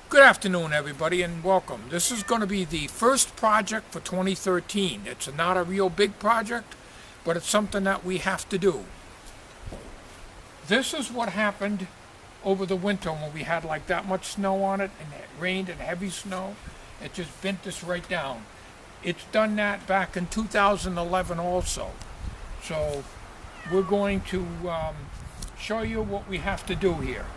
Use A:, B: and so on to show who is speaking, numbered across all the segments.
A: Good afternoon, everybody, and welcome. This is going to be the first project for 2013. It's not a real big project, but it's something that we have to do. This is what happened over the winter when we had like that much snow on it, and it rained and heavy snow. It just bent this right down. It's done that back in 2011 also. So we're going to show you what we have to do here.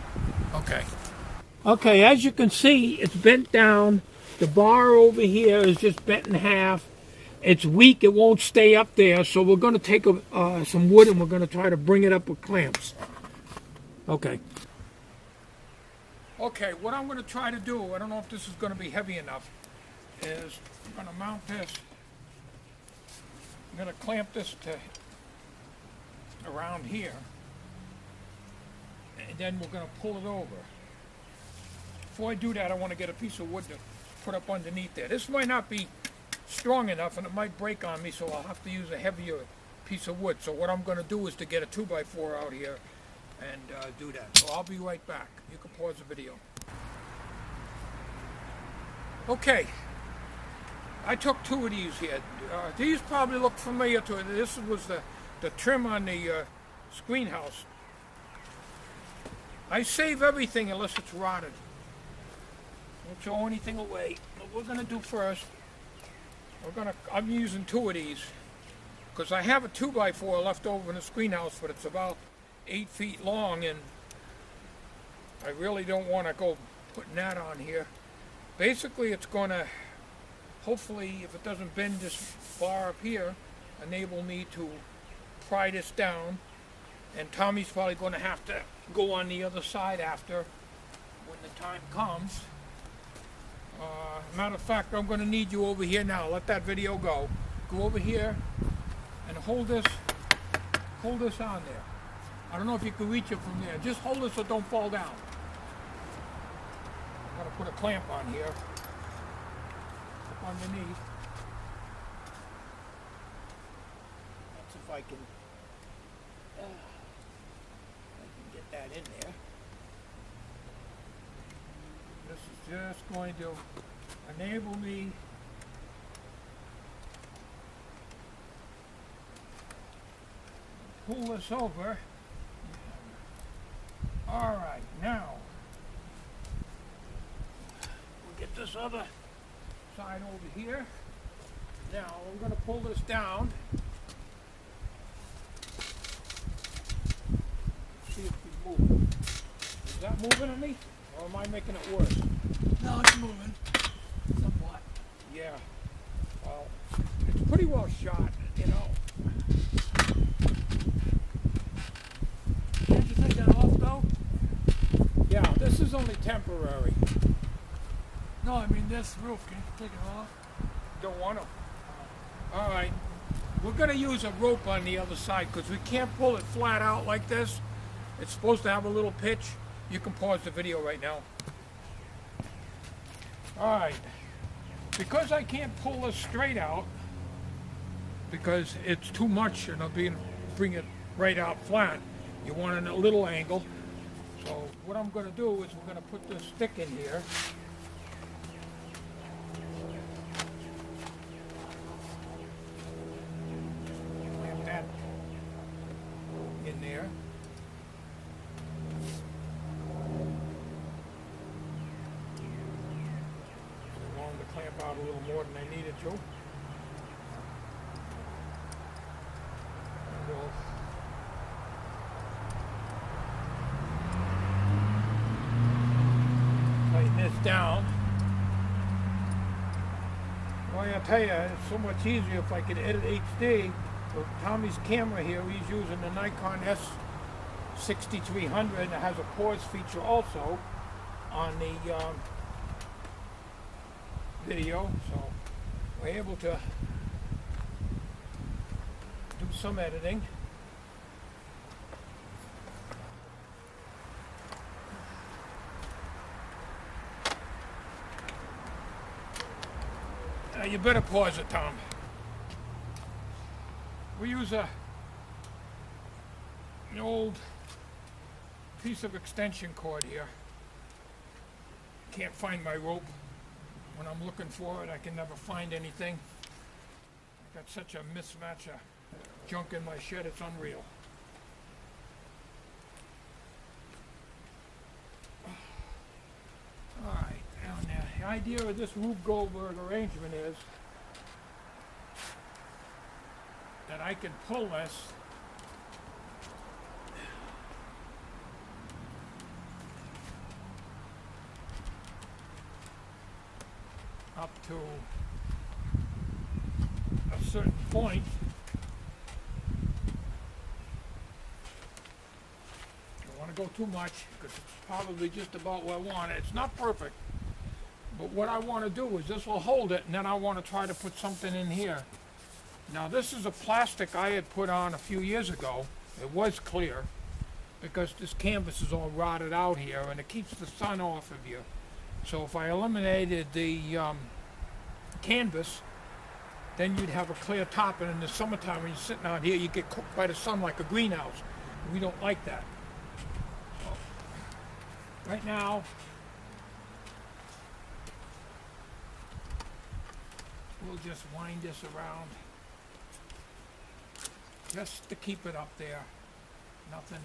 A: Okay, as you can see, it's bent down. The bar over here is just bent in half. It's weak, it won't stay up there, so we're going to take some wood and we're going to try to bring it up with clamps. Okay, what I'm going to try to do, I don't know if this is going to be heavy enough, is I'm going to mount this. I'm going to clamp this to around here, and then we're going to pull it over. Before I do that, I want to get a piece of wood to put up underneath there. This might not be strong enough and it might break on me, so I'll have to use a heavier piece of wood. So what I'm going to do is to get a 2x4 out here and do that. So I'll be right back. You can pause the video. Okay, I took two of these here. These probably look familiar to it. This was the trim on the screen house. I save everything unless it's rotted. Don't throw anything away. What we're going to do first, I'm using two of these because I have a 2x4 left over in the screen house, but it's about 8 feet long, and I really don't want to go putting that on here. Basically, it's going to, hopefully, if it doesn't bend this bar up here, enable me to pry this down, and Tommy's probably going to have to go on the other side after when the time comes. Matter of fact, I'm going to need you over here now. Let that video go. Go over here and hold this on there. I don't know if you can reach it from there. Just hold it so it don't fall down. I'm going to put a clamp on here. Up underneath. That's if I can get that in there. This is just going to enable me to pull this over. All right, now we'll get this other side over here. Now I'm going to pull this down. See if we move. Is that moving any? Or am I making it worse?
B: No, it's moving. Somewhat.
A: Yeah. Well, it's pretty well shot, you know.
B: Can't you take that off, though?
A: Yeah, this is only temporary.
B: No, I mean this roof. Can you take it off?
A: Don't want to. All right. We're going to use a rope on the other side because we can't pull it flat out like this. It's supposed to have a little pitch. You can pause the video right now. All right. Because I can't pull this straight out, because it's too much and I'll bring it right out flat, you want it at a little angle. So what I'm going to do is we're going to put this stick in here. Clamp that in there. Clamp out a little more than I needed to. And we'll tighten this down. Well, I'll tell you, it's so much easier if I could edit HD. With Tommy's camera here, he's using the Nikon S6300 that has a pause feature also on the video, so we're able to do some editing. You better pause it, Tom. We use an old piece of extension cord here. Can't find my rope. When I'm looking for it, I can never find anything. I got such a mismatch of junk in my shed, it's unreal. Alright, down there. The idea of this Rube Goldberg arrangement is that I can pull this up to a certain point. Don't want to go too much because it's probably just about where I want it. It's not perfect, but what I want to do is this will hold it, and then I want to try to put something in here. Now this is a plastic I had put on a few years ago. It was clear because this canvas is all rotted out here and it keeps the sun off of you. So if I eliminated the canvas, then you'd have a clear top, and in the summertime when you're sitting out here you get cooked by the sun like a greenhouse. We don't like that. So, right now we'll just wind this around just to keep it up there. Nothing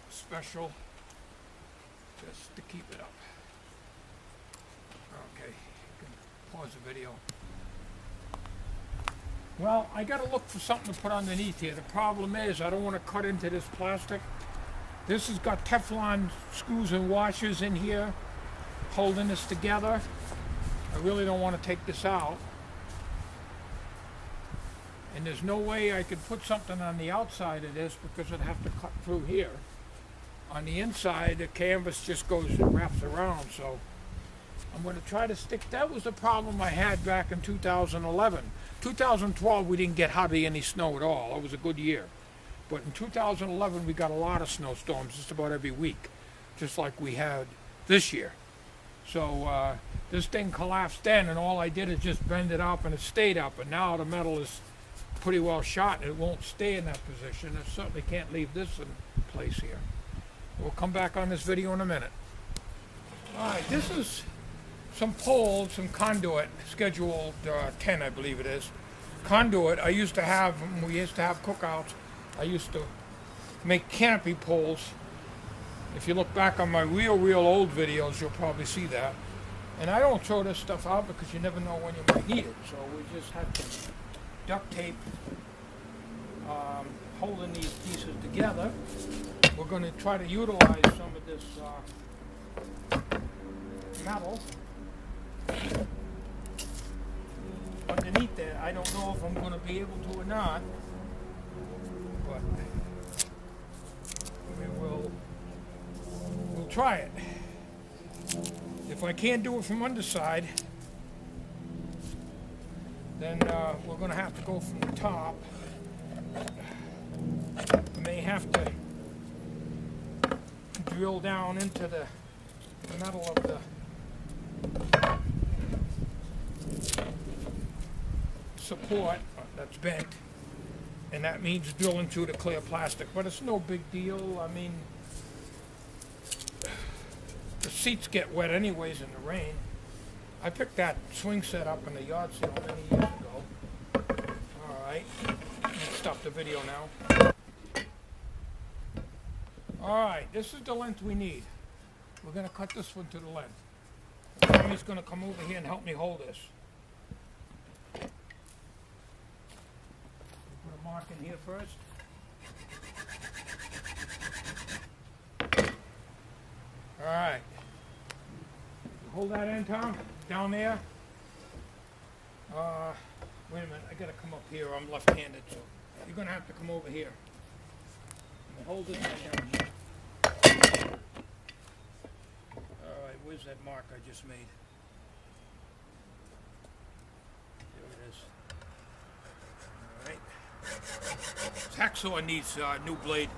A: special, just to keep it up. Okay, you can pause the video. Well, I gotta look for something to put underneath here. The problem is I don't want to cut into this plastic. This has got Teflon screws and washers in here holding this together. I really don't want to take this out. And there's no way I could put something on the outside of this because I'd have to cut through here. On the inside, the canvas just goes and wraps around, so I'm going to try to stick. That was the problem I had back in 2011. 2012, we didn't get hardly any snow at all. It was a good year. But in 2011, we got a lot of snowstorms just about every week, just like we had this year. So this thing collapsed then, and all I did is just bend it up, and it stayed up. And now the metal is pretty well shot, and it won't stay in that position. I certainly can't leave this in place here. We'll come back on this video in a minute. All right, this is some poles, some conduit, scheduled 10, I believe it is. Conduit, I used to have, when we used to have cookouts, I used to make canopy poles. If you look back on my real old videos, you'll probably see that. And I don't throw this stuff out because you never know when you might need it. So we just have to duct tape holding these pieces together. We're going to try to utilize some of this metal underneath there. I don't know if I'm going to be able to or not, but we'll try it. If I can't do it from underside, then we're going to have to go from the top. We may have to drill down into the metal of the support that's bent, and that means drilling through the clear plastic, but it's no big deal. I mean, the seats get wet anyways in the rain. I picked that swing set up in the yard sale many years ago. Alright, let's stop the video now. Alright, this is the length we need. We're going to cut this one to the length. Tommy's going to come over here and help me hold this. Put a mark in here first. Alright. Hold that in, Tom. Down there. Wait a minute, I gotta come up here. I'm left-handed, so you're gonna have to come over here. Hold this thing down here. Alright, where's that mark I just made? There it is. Alright. This hacksaw needs a new blade.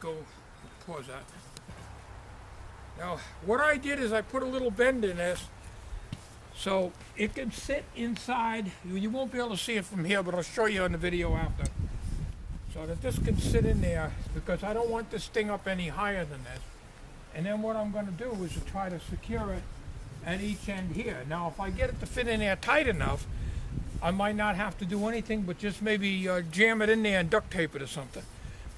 A: go, pause that. Now, what I did is I put a little bend in this so it can sit inside. You won't be able to see it from here, but I'll show you on the video after. So that this can sit in there, because I don't want this thing up any higher than this. And then what I'm going to do is to try to secure it at each end here. Now, if I get it to fit in there tight enough, I might not have to do anything but just maybe jam it in there and duct tape it or something.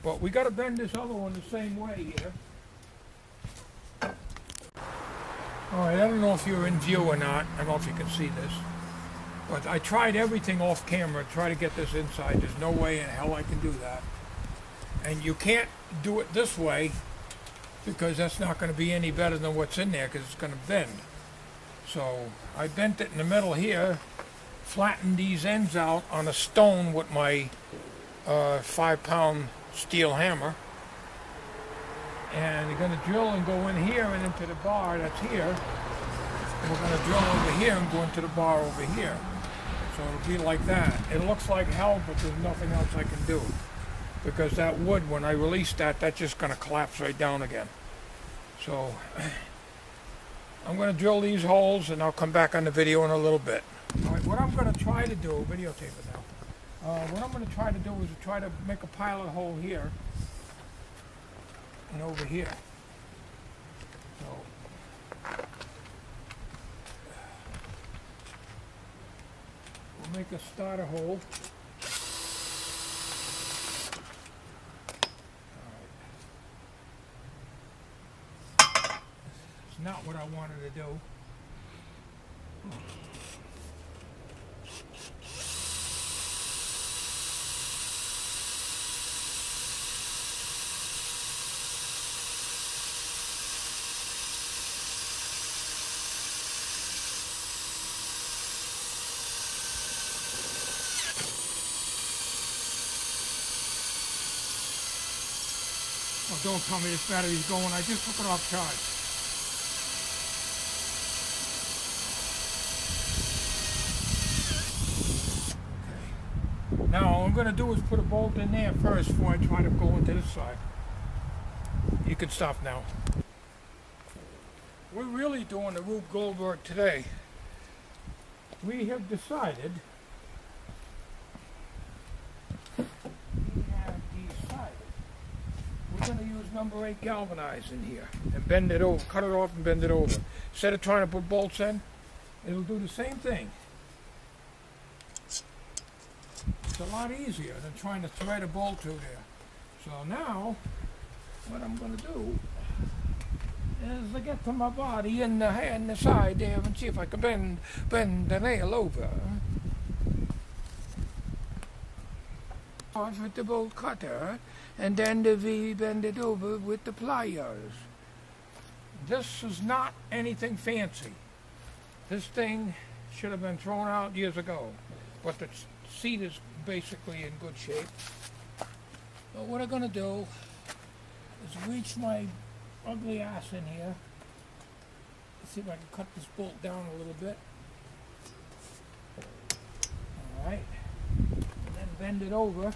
A: But we got to bend this other one the same way here. All right, I don't know if you're in view or not. I don't know if you can see this. But I tried everything off camera to try to get this inside. There's no way in hell I can do that. And you can't do it this way, because that's not going to be any better than what's in there, because it's going to bend. So I bent it in the middle here, flattened these ends out on a stone with my 5-pound steel hammer. And you're going to drill and go in here and into the bar that's here. And we're going to drill over here and go into the bar over here. So it'll be like that. It looks like hell, but there's nothing else I can do. Because that wood, when I release that, that's just going to collapse right down again. So I'm going to drill these holes, and I'll come back on the video in a little bit. All right, what I'm going to try to do, videotape it now. What I'm going to try to do is to try to make a pilot hole here and over here. So we'll make a starter hole. It's not what I wanted to do. Oh, don't tell me this battery's going. I just took it off charge. Okay. Now, all I'm going to do is put a bolt in there first before I try to go into this side. You can stop now. We're really doing the Rube Goldberg today. We have decided we're going to use number 8 galvanized in here and bend it over, cut it off and bend it over. Instead of trying to put bolts in, it'll do the same thing. It's a lot easier than trying to thread a bolt through there. So now, what I'm going to do is to get to my body in the side there and see if I can bend the nail over. Off with the bolt cutter, and then we bend it over with the pliers. This is not anything fancy. This thing should have been thrown out years ago, but the seat is basically in good shape. So what I'm going to do is reach my ugly ass in here. Let's see if I can cut this bolt down a little bit. All right. Bend it over.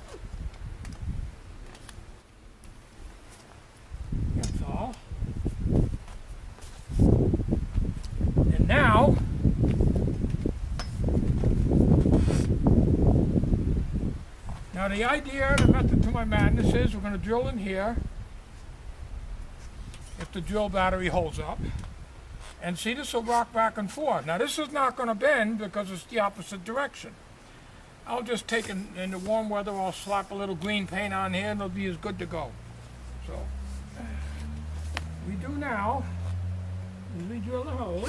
A: That's all. And now, the idea, the method to my madness is we're going to drill in here, if the drill battery holds up, and see, this will rock back and forth. Now this is not going to bend because it's the opposite direction. I'll just take in the warm weather, I'll slap a little green paint on here and it'll be as good to go. So, we do now is we drill the hole.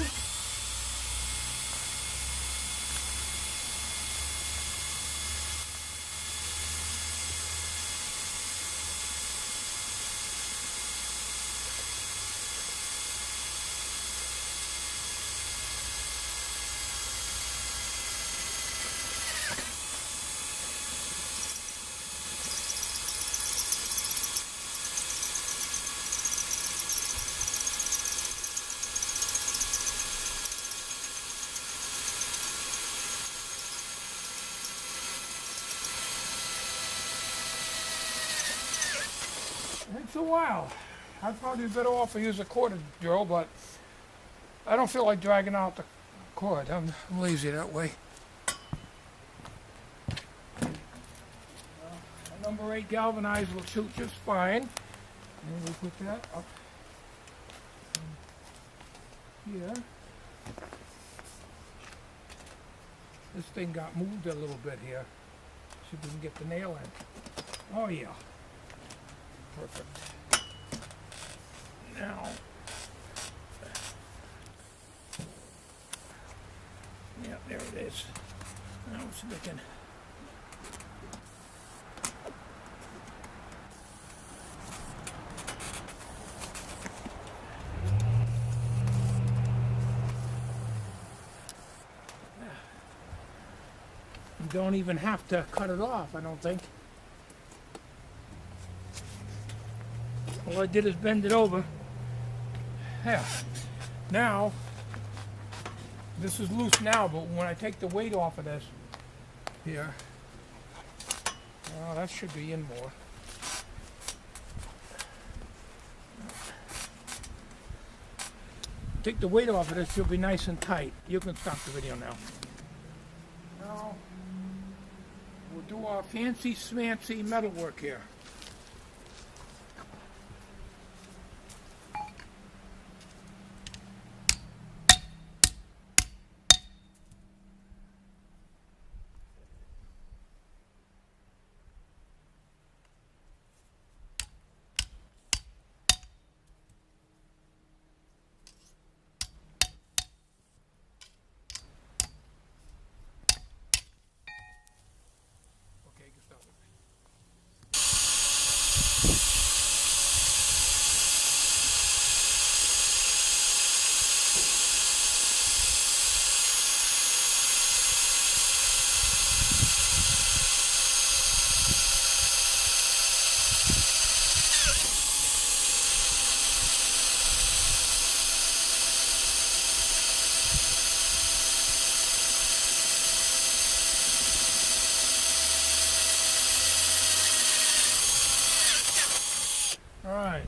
A: Takes a while. I'd probably be better off to use a quarter drill, but I don't feel like dragging out the cord. I'm lazy that way. Number 8 galvanized will shoot just fine. And we put that up here. This thing got moved a little bit here. See if we can get the nail in. Oh yeah. Perfect. Now, yeah, there it is. Now it's looking. You don't even have to cut it off, I don't think. All I did is bend it over. Yeah. Now, this is loose now, but when I take the weight off of this here, well, that should be in more. Take the weight off of this, you'll be nice and tight. You can stop the video now. Now, we'll do our fancy smancy metalwork here. Okay, get started. All right.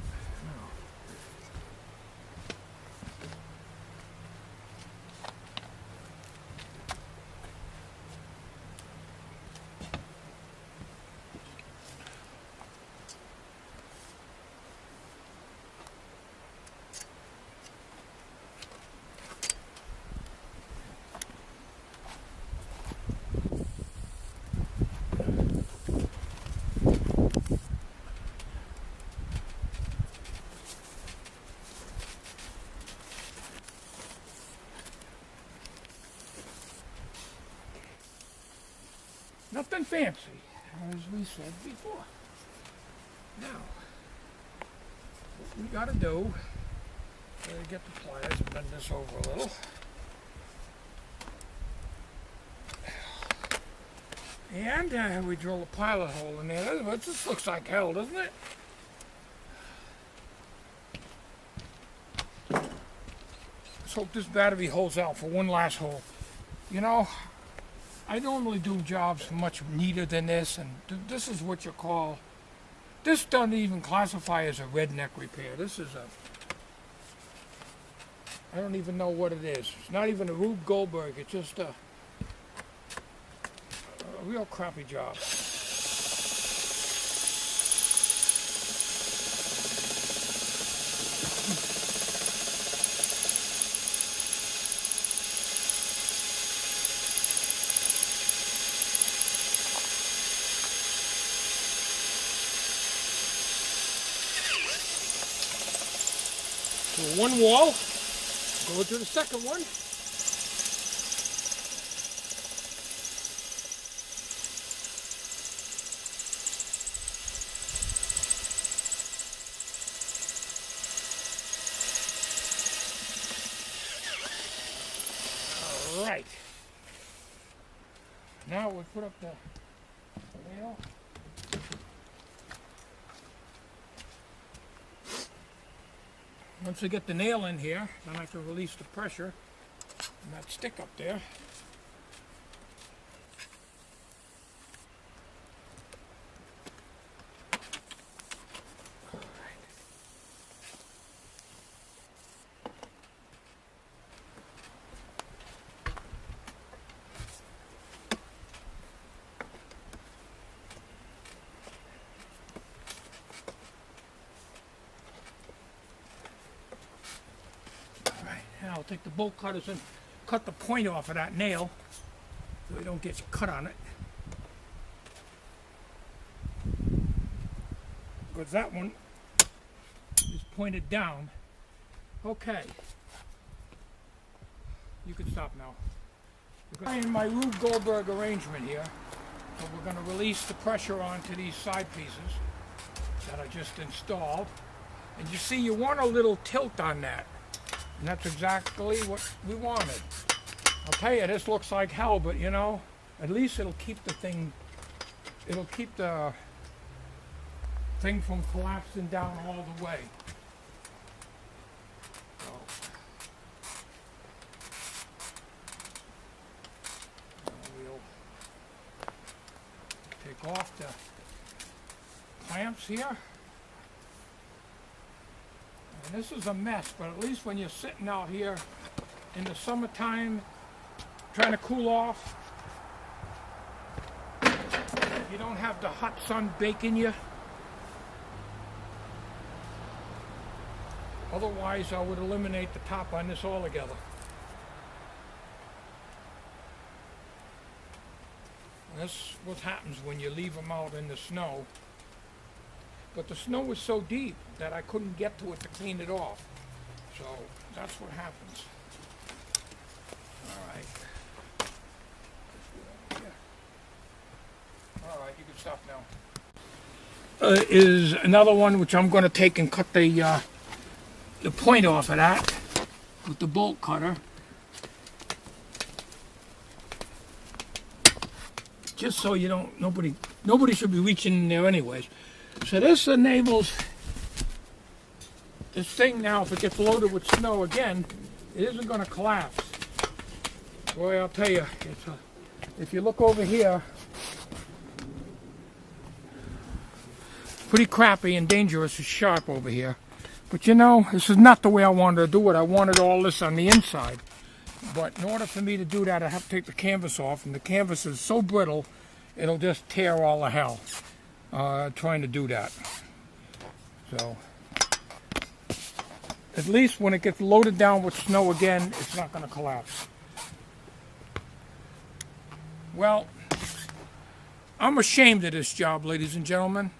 A: Nothing fancy, as we said before. Now, what we gotta do is get the pliers and bend this over a little. And we drill a pilot hole in there. This looks like hell, doesn't it? Let's hope this battery holds out for one last hole. You know, I normally do jobs much neater than this, and this is what you call, this doesn't even classify as a redneck repair. This is a, I don't even know what it is. It's not even a Rube Goldberg, it's just a real crappy job. So one wall, go to the second one. All right. Now we put up the nail. Once we get the nail in here, then I can release the pressure and that stick up there. take the bolt cutters and cut the point off of that nail so we don't get cut on it. Because that one is pointed down. Okay. You can stop now. In my Rube Goldberg arrangement here, so we're going to release the pressure onto these side pieces that I just installed. And you see, you want a little tilt on that. And that's exactly what we wanted. I'll tell you, this looks like hell, but you know, at least it'll keep the thing from collapsing down all the way. So, we'll take off the clamps here. And this is a mess, but at least when you're sitting out here in the summertime trying to cool off, you don't have the hot sun baking you. Otherwise, I would eliminate the top on this altogether. And this is what happens when you leave them out in the snow. But the snow was so deep that I couldn't get to it to clean it off. So that's what happens. All right. All right, you can stop now. Is another one which I'm going to take and cut the point off of that with the bolt cutter. Just so you don't, nobody should be reaching in there anyways. So this enables this thing now, if it gets loaded with snow again, it isn't going to collapse. Boy, I'll tell you, if you look over here, pretty crappy and dangerous and sharp over here. But you know, this is not the way I wanted to do it. I wanted all this on the inside. But in order for me to do that, I have to take the canvas off, and the canvas is so brittle, it'll just tear all the hell trying to do that. So, at least when it gets loaded down with snow again, it's not going to collapse. Well, I'm ashamed of this job, ladies and gentlemen,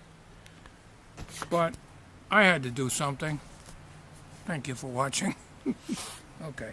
A: but I had to do something. Thank you for watching. Okay.